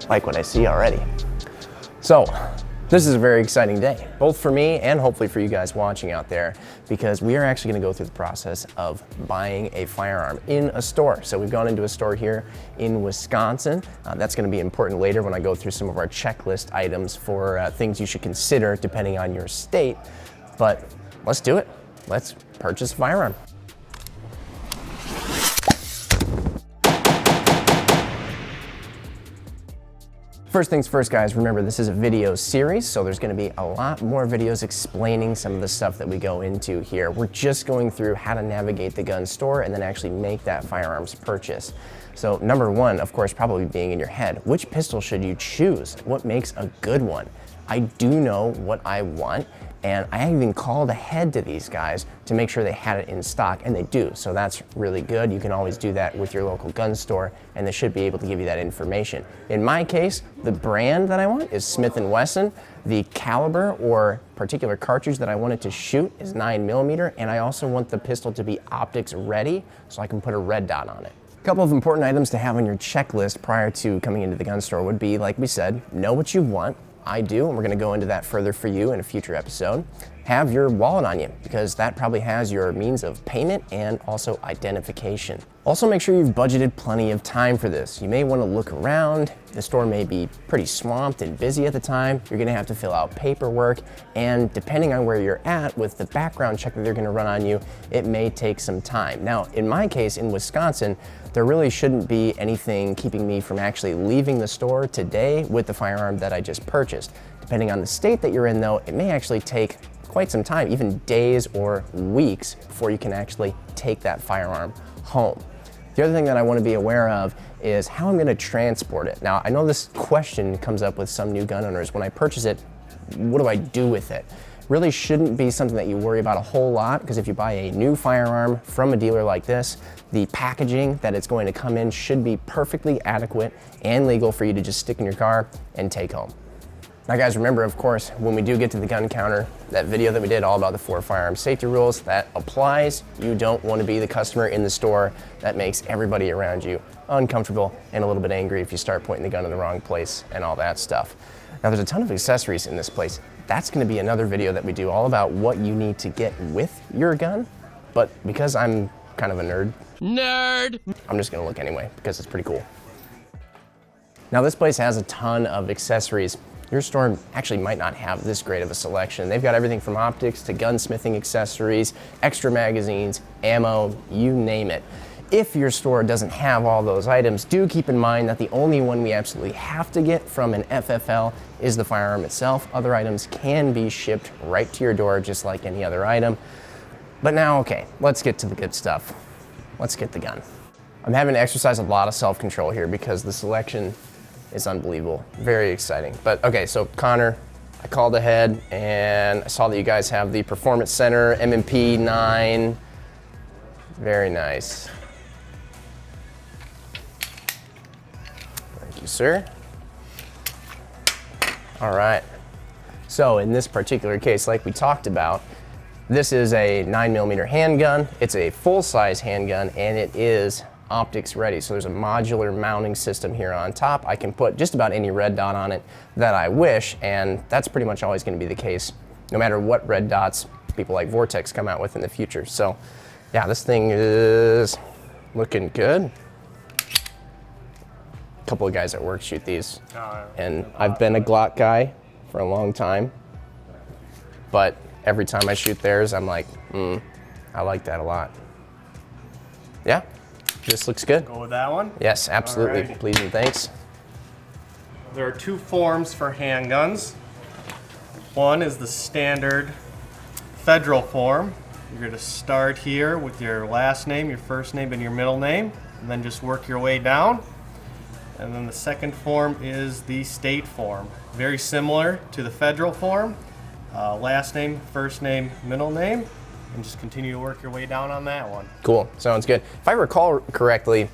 like what I see already. So, this is a very exciting day, both for me and hopefully for you guys watching out there, because we are actually gonna go through the process of buying a firearm in a store. So we've gone into a store here in Wisconsin. That's gonna be important later when I go through some of our checklist items for things you should consider depending on your state. But let's do it. Let's purchase a firearm. First things first, guys, remember this is a video series, so there's gonna be a lot more videos explaining some of the stuff that we go into here. We're just going through how to navigate the gun store and then actually make that firearms purchase. So number one, of course, probably being in your head, which pistol should you choose? What makes a good one? I do know what I want, and I even called ahead to these guys to make sure they had it in stock, and they do, so that's really good. You can always do that with your local gun store, and they should be able to give you that information. In my case, the brand that I want is Smith & Wesson. The caliber or particular cartridge that I want it to shoot is 9mm, and I also want the pistol to be optics ready so I can put a red dot on it. A couple of important items to have on your checklist prior to coming into the gun store would be, like we said, know what you want. I do, and we're gonna go into that further for you in a future episode. Have your wallet on you, because that probably has your means of payment and also identification. Also make sure you've budgeted plenty of time for this. You may wanna look around. The store may be pretty swamped and busy at the time. You're gonna have to fill out paperwork, and depending on where you're at with the background check that they're gonna run on you, it may take some time. Now, in my case, in Wisconsin, there really shouldn't be anything keeping me from actually leaving the store today with the firearm that I just purchased. Depending on the state that you're in though, it may actually take quite some time, even days or weeks, before you can actually take that firearm home. The other thing that I want to be aware of is how I'm going to transport it. Now, I know this question comes up with some new gun owners. When I purchase it, what do I do with it? Really shouldn't be something that you worry about a whole lot, because if you buy a new firearm from a dealer like this, the packaging that it's going to come in should be perfectly adequate and legal for you to just stick in your car and take home. Now guys, remember, of course, when we do get to the gun counter, that video that we did all about the 4 firearm safety rules, that applies. You don't want to be the customer in the store that makes everybody around you uncomfortable and a little bit angry if you start pointing the gun in the wrong place and all that stuff. Now there's a ton of accessories in this place. That's going to be another video that we do all about what you need to get with your gun, but because I'm kind of a nerd, I'm just going to look anyway because it's pretty cool. Now this place has a ton of accessories. Your store actually might not have this great of a selection. They've got everything from optics to gunsmithing accessories, extra magazines, ammo, you name it. If your store doesn't have all those items, do keep in mind that the only one we absolutely have to get from an FFL is the firearm itself. Other items can be shipped right to your door just like any other item. But now, okay, let's get to the good stuff. Let's get the gun. I'm having to exercise a lot of self-control here because the selection is unbelievable. Very exciting. But okay, so Connor, I called ahead and I saw that you guys have the Performance Center M&P 9. Very nice. Thank you, sir. All right. So in this particular case, like we talked about, this is a 9mm handgun. It's a full-size handgun, and it is optics ready. So there's a modular mounting system here on top. I can put just about any red dot on it that I wish, and that's pretty much always going to be the case, no matter what red dots people like Vortex come out with in the future. So yeah, this thing is looking good. A couple of guys at work shoot these, and I've been a Glock guy for a long time, but every time I shoot theirs, I'm like, I like that a lot. Yeah. This looks good. Go with that one? Yes, absolutely. Alrighty. Please and thanks. There are 2 forms for handguns. One is the standard federal form. You're going to start here with your last name, your first name, and your middle name, and then just work your way down. And then the second form is the state form. Very similar to the federal form. Last name, first name, middle name. And just continue to work your way down on that one. Cool, sounds good. If I recall correctly,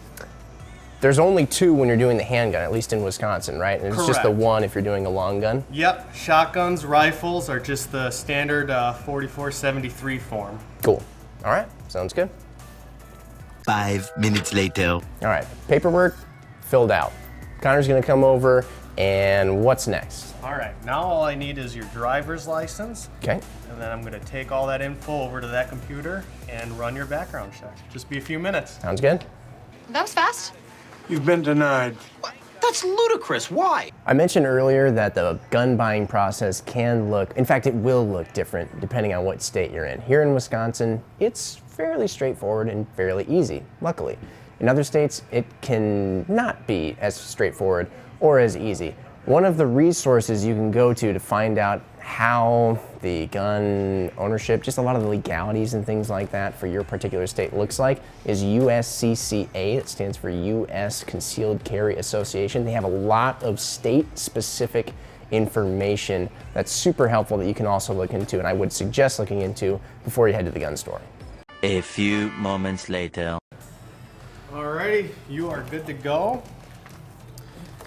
there's only 2 when you're doing the handgun, at least in Wisconsin, right? And it's Correct. just the 1 if you're doing a long gun? Yep, shotguns, rifles are just the standard 4473 form. Cool, all right, sounds good. 5 minutes later. All right, paperwork filled out. Connor's gonna come over And what's next? All right, now all I need is your driver's license. Okay. And then I'm gonna take all that info over to that computer and run your background check. Just be a few minutes. Sounds good. That was fast. You've been denied. What? That's ludicrous. Why? I mentioned earlier that the gun buying process can look, in fact, it will look different depending on what state you're in. Here in Wisconsin, it's fairly straightforward and fairly easy, luckily. In other states, it can not be as straightforward or as easy. One of the resources you can go to find out how the gun ownership, just a lot of the legalities and things like that for your particular state looks like, is USCCA. It stands for U.S. Concealed Carry Association. They have a lot of state-specific information that's super helpful that you can also look into, and I would suggest looking into before you head to the gun store. A few moments later. Alrighty, you are good to go.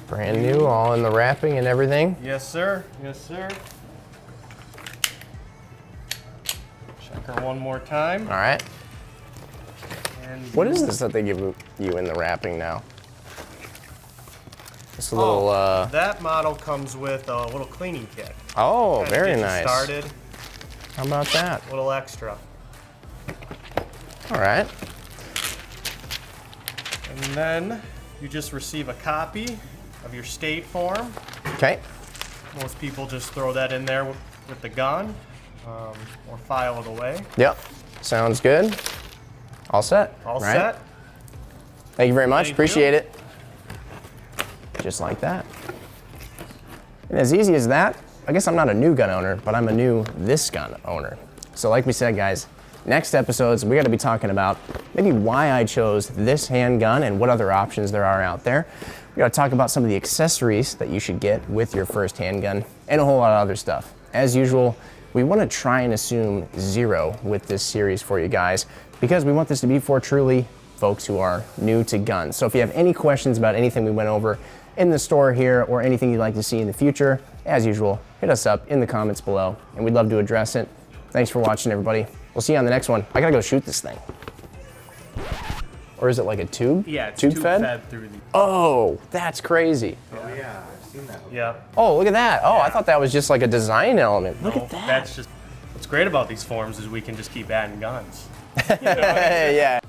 Brand new, all in the wrapping and everything. Yes, sir. Yes, sir. Check her one more time. All right. And What is this that they give you in the wrapping now? This little, that model comes with a little cleaning kit. oh, Kinda very get you nice. Started, How about that? a little extra. All right. And then you just receive a copy of your state form. Okay. Most people just throw that in there with the gun or file it away. Yep. Sounds good. All set. All right? set. Thank you very much. Thank Appreciate you. it. Just like that. And as easy as that, I guess I'm not a new gun owner, but I'm a new this gun owner. So like we said, guys, next episodes, we got to be talking about maybe why I chose this handgun and what other options there are out there. We got to talk about some of the accessories that you should get with your first handgun and a whole lot of other stuff. As usual, we want to try and assume zero with this series for you guys because we want this to be for truly folks who are new to guns. So if you have any questions about anything we went over in the store here or anything you'd like to see in the future, as usual, hit us up in the comments below and we'd love to address it. Thanks for watching, everybody. We'll see you on the next one. I gotta go shoot this thing. Or is it like a tube? Yeah, it's tube fed through the. Oh, that's crazy. Oh, yeah, I've seen that. Yeah. Oh, look at that. Oh, I thought that was just like a design element. Look No, at that. That's just. What's great about these forms is we can just keep adding guns. Yeah.